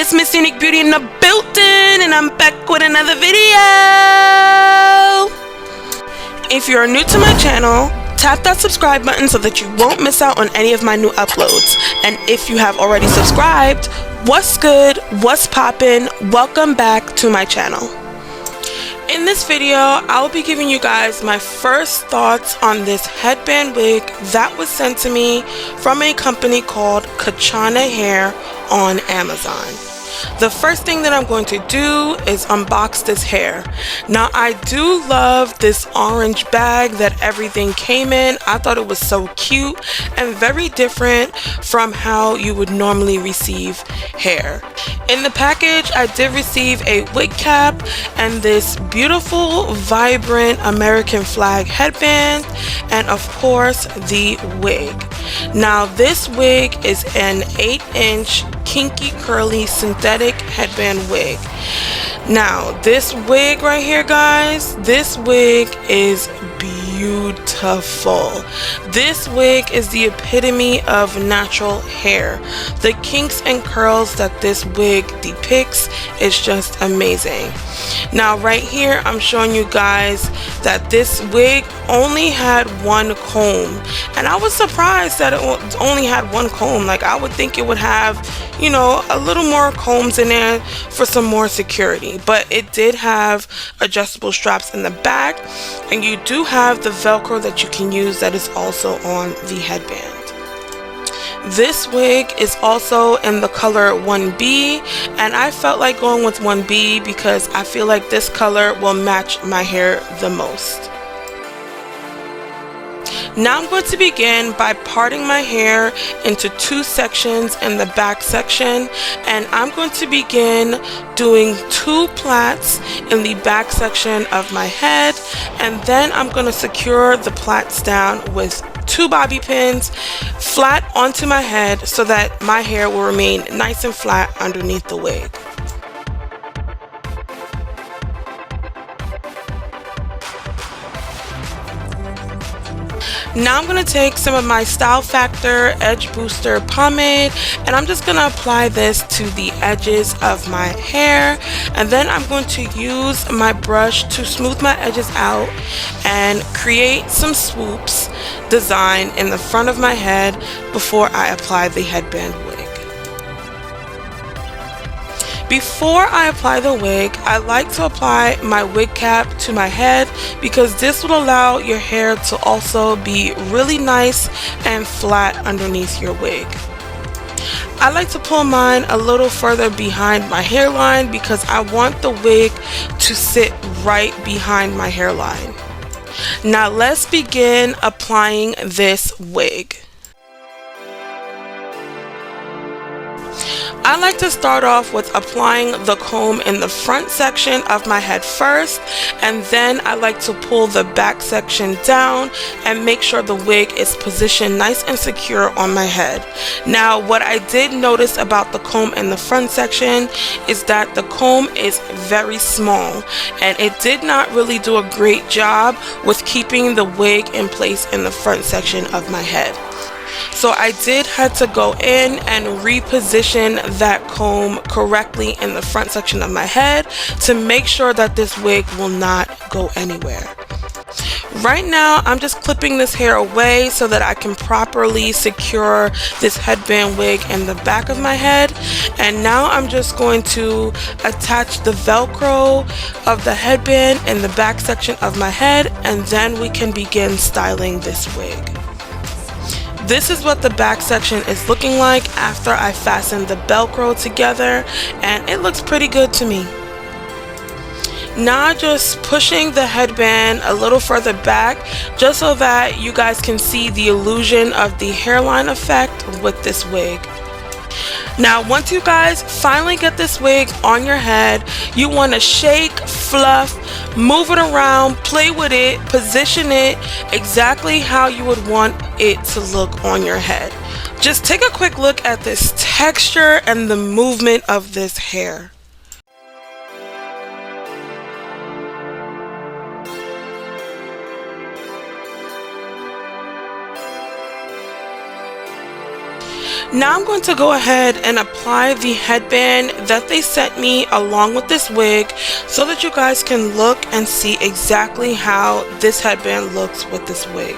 It's MissUniqueBeautii in the building, and I'm back with another video. If you're new to my channel, tap that subscribe button so that you won't miss out on any of my new uploads. And if you have already subscribed, what's good, what's poppin', welcome back to my channel. In this video, I will be giving you guys my first thoughts on this headband wig that was sent to me from a company called Kachanaa hair on Amazon. The first thing that I'm going to do is unbox this hair. Now, I do love this orange bag that everything came in. I thought it was so cute and very different from how you would normally receive hair. In the package, I did receive a wig cap and this beautiful, vibrant American flag headband, and of course, the wig. Now, this wig is an 8-inch kinky curly synthetic headband wig. Now, this wig right here, guys, this wig is beautiful. This wig is the epitome of natural hair. The kinks and curls that this wig depicts is just amazing. Now, right here, I'm showing you guys that this wig only had one comb, and I was surprised that it only had one comb. Like, I would think it would have, you know, a little more combs in there for some more security, but it did have adjustable straps in the back, and you do have the Velcro that you can use that is also on the headband. This wig is also in the color 1B, and I felt like going with 1B because I feel like this color will match my hair the most. Now I'm going to begin by parting my hair into two sections in the back section, and I'm going to begin doing 2 plaits in the back section of my head, and then I'm going to secure the plaits down with 2 bobby pins flat onto my head so that my hair will remain nice and flat underneath the wig. Now I'm going to take some of my Style Factor Edge Booster pomade, and I'm just going to apply this to the edges of my hair, and then I'm going to use my brush to smooth my edges out and create some swoops design in the front of my head before I apply the headband wig. Before I apply the wig, I like to apply my wig cap to my head because this will allow your hair to also be really nice and flat underneath your wig. I like to pull mine a little further behind my hairline because I want the wig to sit right behind my hairline. Now let's begin applying this wig. I like to start off with applying the comb in the front section of my head first, and then I like to pull the back section down and make sure the wig is positioned nice and secure on my head. Now, what I did notice about the comb in the front section is that the comb is very small, and it did not really do a great job with keeping the wig in place in the front section of my head. So I did have to go in and reposition that comb correctly in the front section of my head to make sure that this wig will not go anywhere. Right now, I'm just clipping this hair away so that I can properly secure this headband wig in the back of my head. And now I'm just going to attach the Velcro of the headband in the back section of my head, and then we can begin styling this wig. This is what the back section is looking like after I fastened the Velcro together, and it looks pretty good to me. Now just pushing the headband a little further back just so that you guys can see the illusion of the hairline effect with this wig. Now, once you guys finally get this wig on your head, you want to shake, fluff, move it around, play with it, position it exactly how you would want it to look on your head. Just take a quick look at this texture and the movement of this hair. Now I'm going to go ahead and apply the headband that they sent me along with this wig so that you guys can look and see exactly how this headband looks with this wig.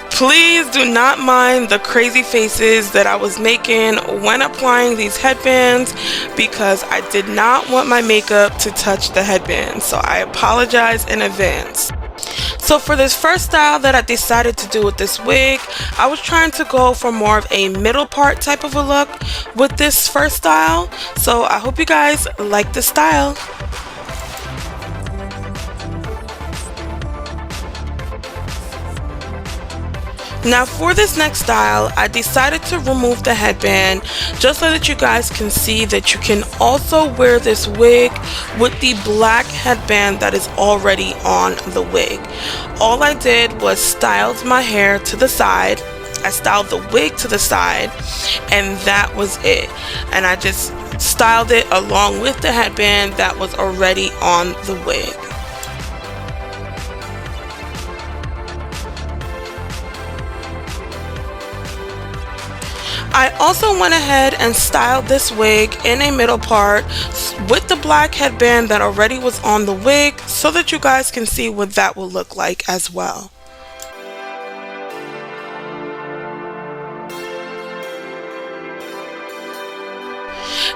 Please do not mind the crazy faces that I was making when applying these headbands because I did not want my makeup to touch the headband, so I apologize in advance. So for this first style that I decided to do with this wig, I was trying to go for more of a middle part type of a look with this first style. So I hope you guys like this style. Now for this next style, I decided to remove the headband just so that you guys can see that you can also wear this wig with the black headband that is already on the wig. All I did was styled my hair to the side, I styled the wig to the side, and that was it. And I just styled it along with the headband that was already on the wig. I also went ahead and styled this wig in a middle part with the black headband that already was on the wig so that you guys can see what that will look like as well.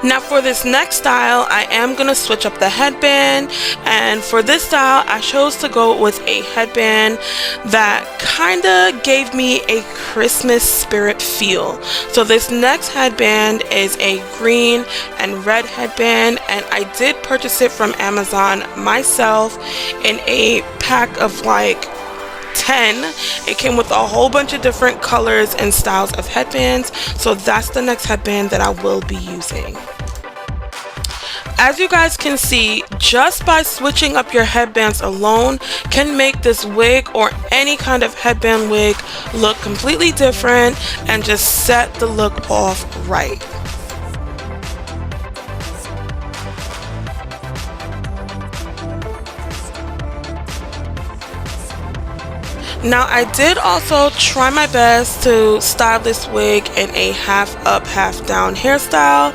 Now for this next style, I am going to switch up the headband, and for this style I chose to go with a headband that kind of gave me a Christmas spirit feel. So this next headband is a green and red headband, and I did purchase it from Amazon myself in a pack of like 10. It came with a whole bunch of different colors and styles of headbands, so that's the next headband that I will be using. As you guys can see, just by switching up your headbands alone can make this wig or any kind of headband wig look completely different and just set the look off right. Now I did also try my best to style this wig in a half up, half down hairstyle,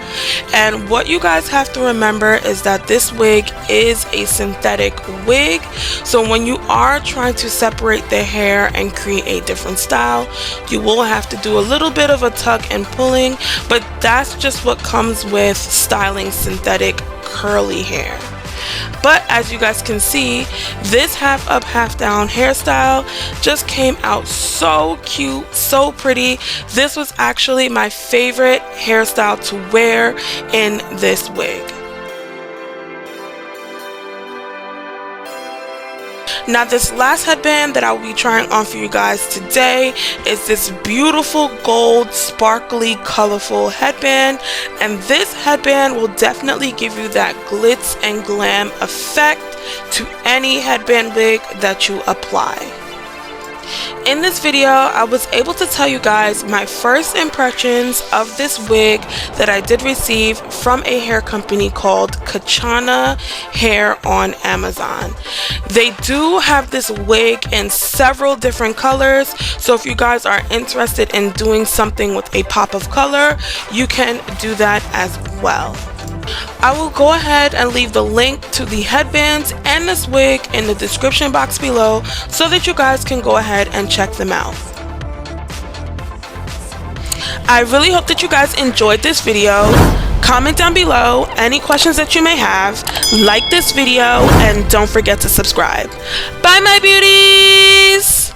and what you guys have to remember is that this wig is a synthetic wig, so when you are trying to separate the hair and create a different style, you will have to do a little bit of a tuck and pulling, but that's just what comes with styling synthetic curly hair. But as you guys can see, this half up, half down hairstyle just came out so cute, so pretty. This was actually my favorite hairstyle to wear in this wig. Now this last headband that I will be trying on for you guys today is this beautiful gold, sparkly, colorful headband, and this headband will definitely give you that glitz and glam effect to any headband wig that you apply. In this video, I was able to tell you guys my first impressions of this wig that I did receive from a hair company called Kachanaa Hair on Amazon. They do have this wig in several different colors, so if you guys are interested in doing something with a pop of color, you can do that as well. I will go ahead and leave the link to the headbands and this wig in the description box below so that you guys can go ahead and check them out. I really hope that you guys enjoyed this video. Comment down below any questions that you may have, like this video, and don't forget to subscribe. Bye my beauties!